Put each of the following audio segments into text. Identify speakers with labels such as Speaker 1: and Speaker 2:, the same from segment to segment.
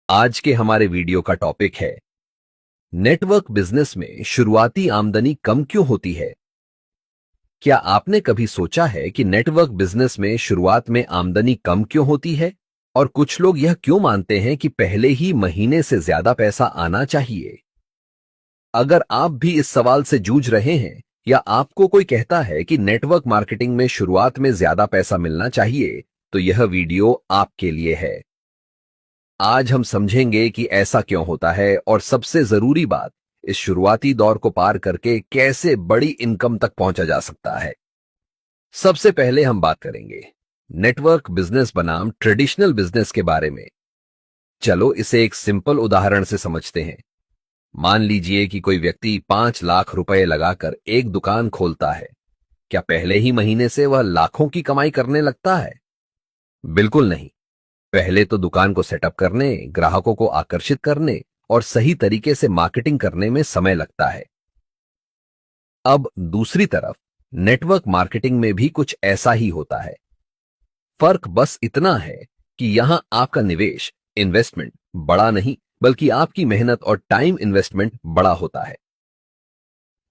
Speaker 1: आज के हमारे वीडियो का टॉपिक है नेटवर्क बिजनेस में शुरुआती आमदनी कम क्यों होती है। क्या आपने कभी सोचा है कि नेटवर्क बिजनेस में शुरुआत में आमदनी कम क्यों होती है और कुछ लोग यह क्यों मानते हैं कि पहले ही महीने से ज्यादा पैसा आना चाहिए। अगर आप भी इस सवाल से जूझ रहे हैं या आपको कोई कहता है कि नेटवर्क मार्केटिंग में शुरुआत में ज्यादा पैसा मिलना चाहिए, तो यह वीडियो आपके लिए है। आज हम समझेंगे कि ऐसा क्यों होता है और सबसे जरूरी बात, इस शुरुआती दौर को पार करके कैसे बड़ी इनकम तक पहुंचा जा सकता है। सबसे पहले हम बात करेंगे नेटवर्क बिजनेस बनाम ट्रेडिशनल बिजनेस के बारे में। चलो इसे एक सिंपल उदाहरण से समझते हैं। मान लीजिए कि कोई व्यक्ति 5 लाख रुपए लगाकर एक दुकान खोलता है। क्या पहले ही महीने से वह लाखों की कमाई करने लगता है? बिल्कुल नहीं। पहले तो दुकान को सेटअप करने, ग्राहकों को आकर्षित करने और सही तरीके से मार्केटिंग करने में समय लगता है। अब दूसरी तरफ नेटवर्क मार्केटिंग में भी कुछ ऐसा ही होता है। फर्क बस इतना है कि यहां आपका निवेश, इन्वेस्टमेंट बड़ा नहीं, बल्कि आपकी मेहनत और टाइम इन्वेस्टमेंट बड़ा होता है।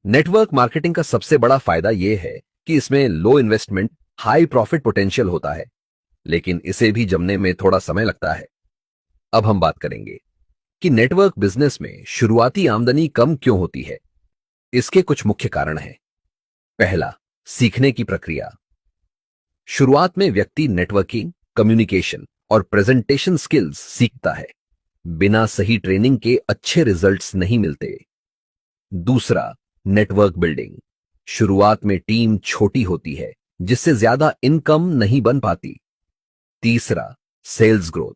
Speaker 1: नेटवर्क मार्केटिंग का सबसे बड़ा फायदा यह है कि इसमें लो इन्वेस्टमेंट, हाई प्रॉफिट पोटेंशियल होता है, लेकिन इसे भी जमने में थोड़ा समय लगता है। अब हम बात करेंगे कि नेटवर्क बिजनेस में शुरुआती आमदनी कम क्यों होती है। इसके कुछ मुख्य कारण हैं। पहला, सीखने की प्रक्रिया। शुरुआत में व्यक्ति नेटवर्किंग, कम्युनिकेशन और प्रेजेंटेशन स्किल्स सीखता है। बिना सही ट्रेनिंग के अच्छे रिजल्ट्स नहीं मिलते। दूसरा, नेटवर्क बिल्डिंग। शुरुआत में टीम छोटी होती है, जिससे ज्यादा इनकम नहीं बन पाती। तीसरा, सेल्स ग्रोथ।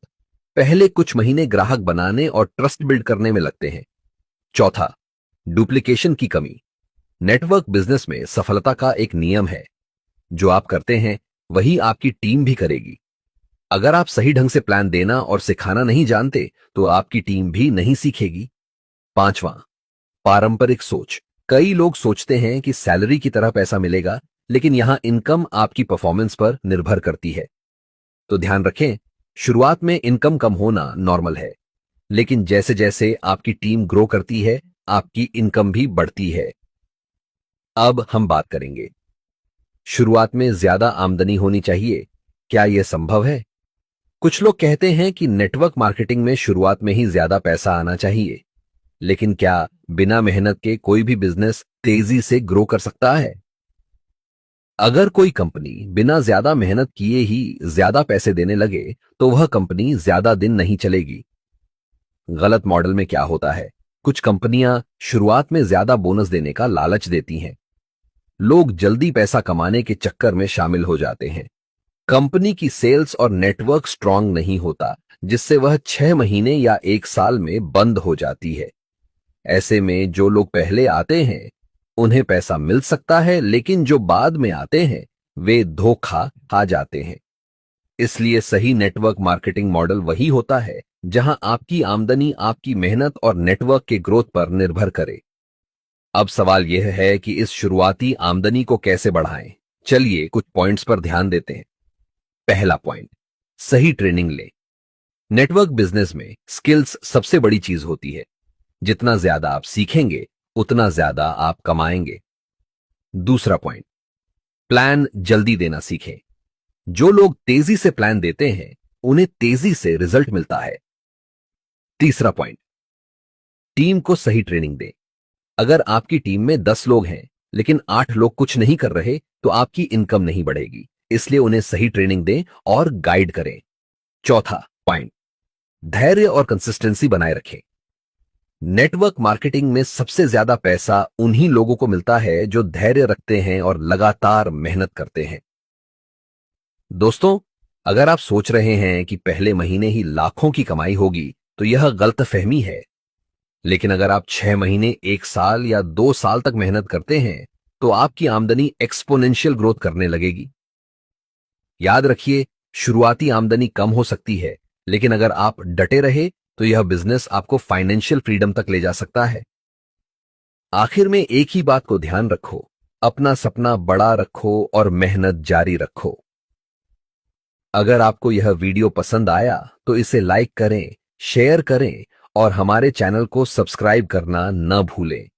Speaker 1: पहले कुछ महीने ग्राहक बनाने और ट्रस्ट बिल्ड करने में लगते हैं। चौथा, डुप्लीकेशन की कमी। नेटवर्क बिजनेस में सफलता का एक नियम है, जो आप करते हैं वही आपकी टीम भी करेगी। अगर आप सही ढंग से प्लान देना और सिखाना नहीं जानते, तो आपकी टीम भी नहीं सीखेगी। पांचवा, पारंपरिक सोच। कई लोग सोचते हैं कि सैलरी की तरह पैसा मिलेगा, लेकिन यहां इनकम आपकी परफॉर्मेंस पर निर्भर करती है। तो ध्यान रखें, शुरुआत में इनकम कम होना नॉर्मल है, लेकिन जैसे जैसे आपकी टीम ग्रो करती है, आपकी इनकम भी बढ़ती है। अब हम बात करेंगे, शुरुआत में ज्यादा आमदनी होनी चाहिए, क्या यह संभव है? कुछ लोग कहते हैं कि नेटवर्क मार्केटिंग में शुरुआत में ही ज्यादा पैसा आना चाहिए, लेकिन क्या बिना मेहनत के कोई भी बिजनेस तेजी से ग्रो कर सकता है? अगर कोई कंपनी बिना ज्यादा मेहनत किए ही ज्यादा पैसे देने लगे, तो वह कंपनी ज्यादा दिन नहीं चलेगी। गलत मॉडल में क्या होता है, कुछ कंपनियां शुरुआत में ज्यादा बोनस देने का लालच देती हैं। लोग जल्दी पैसा कमाने के चक्कर में शामिल हो जाते हैं। कंपनी की सेल्स और नेटवर्क स्ट्रांग नहीं होता, जिससे वह 6 महीने या 1 साल में बंद हो जाती है। ऐसे में जो लोग पहले आते हैं उन्हें पैसा मिल सकता है, लेकिन जो बाद में आते हैं वे धोखा खा जाते हैं। इसलिए सही नेटवर्क मार्केटिंग मॉडल वही होता है जहां आपकी आमदनी आपकी मेहनत और नेटवर्क के ग्रोथ पर निर्भर करे। अब सवाल यह है कि इस शुरुआती आमदनी को कैसे बढ़ाएं। चलिए कुछ पॉइंट्स पर ध्यान देते हैं। पहला पॉइंट, सही ट्रेनिंग लें। नेटवर्क बिजनेस में स्किल्स सबसे बड़ी चीज होती है। जितना ज्यादा आप सीखेंगे, उतना ज्यादा आप कमाएंगे। दूसरा पॉइंट, प्लान जल्दी देना सीखें। जो लोग तेजी से प्लान देते हैं, उन्हें तेजी से रिजल्ट मिलता है। तीसरा पॉइंट, टीम को सही ट्रेनिंग दें। अगर आपकी टीम में 10 लोग हैं, लेकिन 8 लोग कुछ नहीं कर रहे, तो आपकी इनकम नहीं बढ़ेगी। इसलिए उन्हें सही ट्रेनिंग दें और गाइड करें। चौथा पॉइंट, धैर्य और कंसिस्टेंसी बनाए रखें। नेटवर्क मार्केटिंग में सबसे ज्यादा पैसा उन्हीं लोगों को मिलता है जो धैर्य रखते हैं और लगातार मेहनत करते हैं। दोस्तों, अगर आप सोच रहे हैं कि पहले महीने ही लाखों की कमाई होगी, तो यह गलतफहमी है। लेकिन अगर आप 6 महीने, 1 साल या 2 साल तक मेहनत करते हैं, तो आपकी आमदनी एक्सपोनेंशियल ग्रोथ करने लगेगी। याद रखिए, शुरुआती आमदनी कम हो सकती है, लेकिन अगर आप डटे रहे, तो यह बिजनेस आपको फाइनेंशियल फ्रीडम तक ले जा सकता है। आखिर में एक ही बात को ध्यान रखो, अपना सपना बड़ा रखो और मेहनत जारी रखो। अगर आपको यह वीडियो पसंद आया तो इसे लाइक करें, शेयर करें और हमारे चैनल को सब्सक्राइब करना न भूलें।